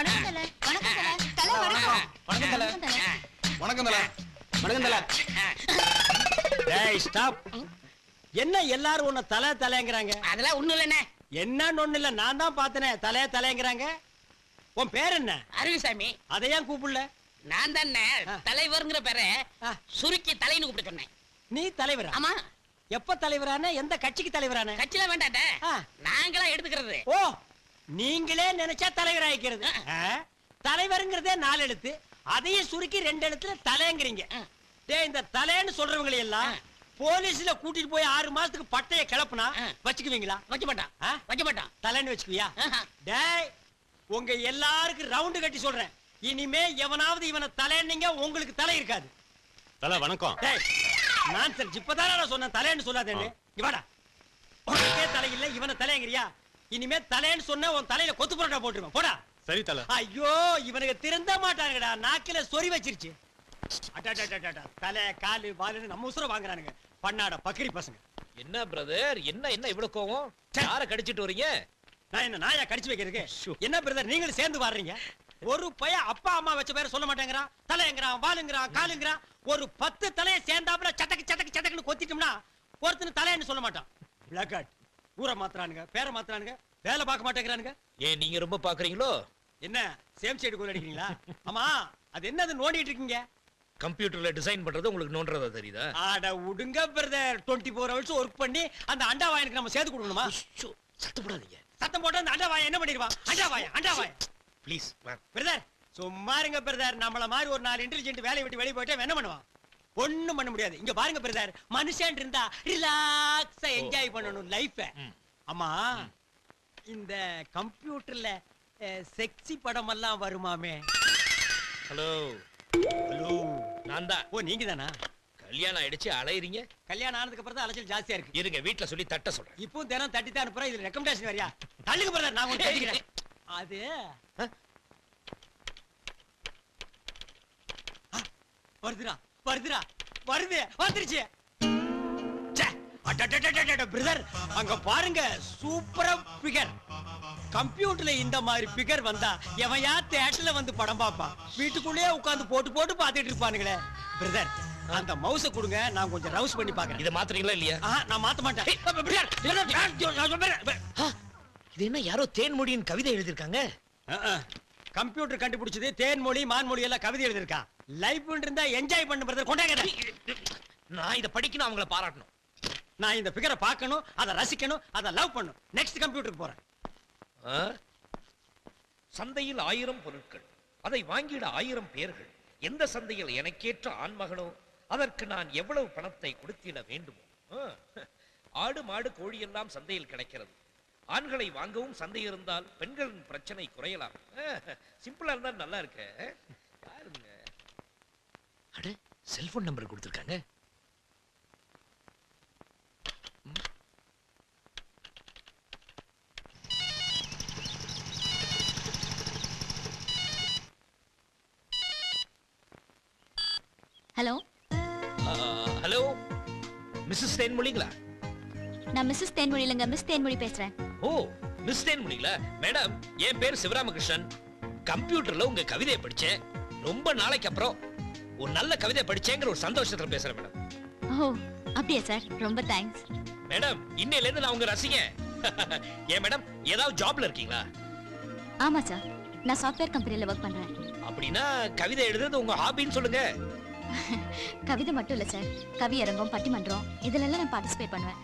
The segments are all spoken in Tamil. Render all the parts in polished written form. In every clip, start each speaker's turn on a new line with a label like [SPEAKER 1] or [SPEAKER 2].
[SPEAKER 1] வணக்கம் தல. வணக்கம் தல. தல வணக்கம்.
[SPEAKER 2] வணக்கம் தல.
[SPEAKER 3] வணக்கம் தல. வணக்கம் தல.
[SPEAKER 2] டேய் ஸ்டாப். என்ன எல்லாரும் உன்னை தலை தலைங்கறாங்க?
[SPEAKER 4] அதெல்லாம் ஒண்ணும் இல்லண்ணே.
[SPEAKER 2] என்னன்னு ஒண்ணு இல்ல, நான் தான் பார்த்தனே தலை தலைங்கறாங்க. உன் பேர் என்ன?
[SPEAKER 4] அருவிசாமி.
[SPEAKER 2] அதை ஏன் கூப்பிடல?
[SPEAKER 4] நான் தானே தலைவர்ங்கிற பேரை சுருக்கி தலைன்னு கூப்பிட்டு சொன்னேன்.
[SPEAKER 2] நீ தலைவரா?
[SPEAKER 4] ஆமா.
[SPEAKER 2] எப்ப தலைவரான? எந்த கட்சிக்கு தலைவரான?
[SPEAKER 4] கட்சியில வேண்டாட்ட, நாங்களா எடுத்துக்கிறது.
[SPEAKER 2] ஓ, நீங்களே நினைச்சா தலைவர் ஆயிக்கிறது. தலைவருங்கிறதே 4 எழுத்து, அதையும் சுருக்கி 2 எழுத்துல தலைங்கிறீங்க. டேய், இந்த தலைன்னு சொல்றவங்களை எல்லாம் போலீஸ்ல கூட்டிட்டு போய் 6 மாசத்துக்கு பட்டைய கிளப்புனா வச்சுக்குவீங்களா?
[SPEAKER 4] வைக்க மாட்டான். வைக்க மாட்டான்.
[SPEAKER 2] தலைன்னு வச்சுக்குவியா? டேய், உங்க எல்லாருக்கும் ரவுண்டு கட்டி சொல்றேன், இனிமே எவனாவது இவனை தலைன்னீங்க உங்களுக்கு தலை இருக்காது.
[SPEAKER 3] தல வணக்கம்.
[SPEAKER 2] டேய், நான் சார் இப்பதானே நான் சொன்னேன் தலைன்னு சொல்லாதேன்னு. இவாடா, உனக்கே தலை இல்ல, இவனை தலைங்கிறியா? இனிமே தலைன்னு சொன்ன உன் தலையில கொத்து புரோட்டா போட்டுருவேன். போடா.
[SPEAKER 3] சரி தல.
[SPEAKER 2] ஐயோ, இவனுக்கு திருந்த மாட்டாங்கடா, நாக்கில சொறி வச்சிருச்சு. தலை காலு வாலுன்னு நம்ம உசுர வாங்குறானுங்க, பண்ணாட பக்கரி பசங்க.
[SPEAKER 5] என்ன பிரதர், என்ன என்ன இவ்வளவு கோவம்? யார கடிச்சிட்டு வரீங்க?
[SPEAKER 2] நான் என்ன நாயா கடிச்சு வைக்கிறதுக்கு? என்ன பிரதர், நீங்களும் சேர்ந்து வர்றீங்க? ஒரு பைய அப்பா அம்மா வச்ச பேரை சொல்ல மாட்டேங்கிறான், தலைங்கிறான், வாலுங்கிறான், காலுங்கிறான். ஒரு 10 தலையை சேர்ந்தாப்புல சட்டக்கு சட்டக்கு சட்டக்குன்னு கொத்திட்டோம்னா ஒருத்தன் தலைன்னு சொல்ல மாட்டான். பிளாக் ஊரை மாத்துறானுங்க, பேரை மாத்துறானுங்க, வேலை பார்க்க மாட்டேங்கிறானுங்க.
[SPEAKER 5] ஏன் நீங்க ரொம்ப பாக்குறீங்களோ?
[SPEAKER 2] என்ன சேம் சைடு கோல் அடிக்கிறீங்களா? ஆமா, அது என்னது நோண்டிட்டு இருக்கீங்க?
[SPEAKER 5] கம்ப்யூட்டர்ல டிசைன் பண்றது உங்களுக்கு நோன்றதா தெரியுதா?
[SPEAKER 2] ஆட உடுங்க பிரதர், 24 ஹவர்ஸ் ஒர்க் பண்ணி அந்த அண்டா வாயனுக்கு நம்ம சேர்த்து கொடுக்கணுமா?
[SPEAKER 5] சத்தம் போடாதீங்க.
[SPEAKER 2] சத்தம் போட்டு அந்த அண்டா வாய என்ன பண்ணிடுவான்? அண்டா வாய
[SPEAKER 5] ப்ளீஸ்
[SPEAKER 2] பிரதர், சும்மா இருங்க பிரதர். நம்மள மாதிரி ஒரு 4 இன்டெலிஜென்ட் வேலையை விட்டு வெளியே போயிட்டா என்ன பண்ணுவான்? ஒண்ணும் பண்ண முடியாது. இங்க பாருங்க பிரதர், மனுஷன் இருந்தா ரிலாக்ஸா என்ஜாய் பண்ணணும் லைஃப. ஆமா, இந்த கம்ப்யூட்டர்ல செக்ஸி படம் எல்லாம் வருமாமே?
[SPEAKER 5] ஹலோ
[SPEAKER 2] ஹலோ,
[SPEAKER 5] நான் தான்.
[SPEAKER 2] ஓ, நீங்க தானா?
[SPEAKER 5] கல்யாணம் ஆயிடுச்சு அலையறீங்க?
[SPEAKER 2] கல்யாணம் ஆனதுக்கு அப்புறம் தான் அலைச்சல் ஜாஸ்தியா இருக்கு.
[SPEAKER 5] இருங்க, வீட்ல சொல்லி தட்ட சொல்றேன்.
[SPEAKER 2] இப்போ தினம் தட்டி தான் அனுப்புறேன். இதுல ரெக்கமெண்டேஷன் வரியா? தள்ளுங்க பிரதர், நான் உங்களுக்கு தட்டிக்கிறேன். அது வருதுடா, வருதுடா, வருது, வந்துருச்சு. பிரதர், அங்க பாருங்க, சூப்பரா பிகர். கம்ப்யூட்டர்ல இந்த மாதிரி பிகர் வந்தா எவையா தியேட்டர்ல வந்து படம் பாப்பான்? வீட்டுக்குள்ளேயே உட்கார்ந்து போட்டு போட்டு பாத்துட்டு இருப்பானுங்களே. பிரதர், அந்த மவுஸ கொடுங்க, நான் கொஞ்சம் ரவுஸ் பண்ணி பாக்குறேன்.
[SPEAKER 5] இத மாத்துறீங்களா இல்லையா?
[SPEAKER 2] நான் மாத்த மாட்டேன்.
[SPEAKER 5] இது என்ன, யாரோ தேன்மொழியின் கவிதை எழுதிருக்காங்க?
[SPEAKER 2] கம்ப்யூட்டர் கண்டுபிடிச்சது தேன்மொழி மான்மொழி எல்லாம் கவிதை எழுதிருக்கான். லைஃப் இருந்தா என்ஜாய் பண்ண பிரதர். கொண்டாங்க.
[SPEAKER 5] நான் இத படிக்கணும், அவங்கள பாராட்டணும்.
[SPEAKER 2] நான் இந்த பிகரை பார்க்கணும், அதை ரசிக்கணும், அதை லவ் பண்ணணும். நெக்ஸ்ட் கம்ப்யூட்டருக்கு போறேன்.
[SPEAKER 5] சந்தையில் 1000 பொருட்கள், அதை வாங்கிட 1000 பேர்கள். எந்த சந்தையில் எனக்கேற்ற ஆண்மகனோ அதற்கு நான் எவ்வளவு பணத்தை கொடுத்திட வேண்டுமோ? ஆடு மாடு கோழி எல்லாம் சந்தையில் கிடைக்கிறது. ஆண்களை வாங்கவும் சந்தை இருந்தால் பெண்களின் பிரச்சனை குறையலாம். சிம்பிளா இருந்தா நல்லா இருக்க. பாருங்க, அட செல்போன் நம்பர் கொடுத்திருக்காங்க.
[SPEAKER 1] ஹலோ
[SPEAKER 5] ஹலோ, மிஸ்ஸஸ் தேன்மொழிங்களா?
[SPEAKER 1] நான் மிஸ்ஸஸ் தேன்மொழி இல்லங்க, மிஸ் தேன்மொழி பேசுறேன்.
[SPEAKER 5] ஓ, மிஸ் தேன்மொழிங்களா? மேடம், என் பேர் சிவராமகிருஷ்ணன். கம்ப்யூட்டர்ல உங்க கவிதையை படிச்சேன். ரொம்ப நாளைக்கு அப்புறம் ஒரு நல்ல கவிதை படிச்சேங்கிற ஒரு சந்தோஷத்துல பேசுறேன் மேடம்.
[SPEAKER 1] ஓ, அப்படியே சார், ரொம்ப தேங்க்ஸ்.
[SPEAKER 5] மேடம், இன்னையில இருந்து நான் உங்க ரசிகன். ஏன் மேடம், ஏதாவது ஜாப்ல இருக்கீங்களா?
[SPEAKER 1] ஆமா சார், நான் சாஃப்ட்வேர் கம்பெனில வர்க் பண்றேன்.
[SPEAKER 5] அப்படின்னா கவிதை எழுதுறது உங்க ஹாபின்னு சொல்லுங்க.
[SPEAKER 1] கவிதை மட்டும் இல்ல சார், கவியரங்கம், பட்டிமன்றம் இதுல எல்லாம் நான் பார்ட்டிசிபேட் பண்ணுவேன்.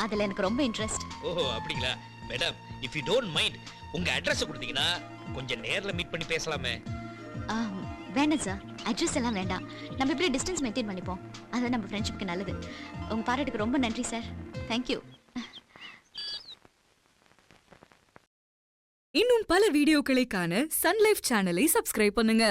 [SPEAKER 1] அதுல எனக்கு ரொம்ப இன்ட்ரெஸ்ட்.
[SPEAKER 5] ஓஹோ, அப்படிங்களா? Madam, if you don't mind, உங்க அட்ரஸ் கொடுத்தீங்கன்னா கொஞ்சம் நேர்ல மீட் பண்ணி பேசலாமே?
[SPEAKER 1] வேண்டாம் சார், அட்ரஸ் எல்லாம் வேண்டாம். நம்ம இப்படி டிஸ்டன்ஸ் மெயின்டைன் பண்ணிப்போம். அது நம்ம ஃப்ரெண்ட்ஷிப்க்கு நல்லது. உங்க பாராட்டுக்கு ரொம்ப நன்றி சார். தேங்க்யூ.
[SPEAKER 6] இன்னும் பல வீடியோக்களை காண சன் லைஃப் சேனலை சப்ஸ்கிரைப் பண்ணுங்க.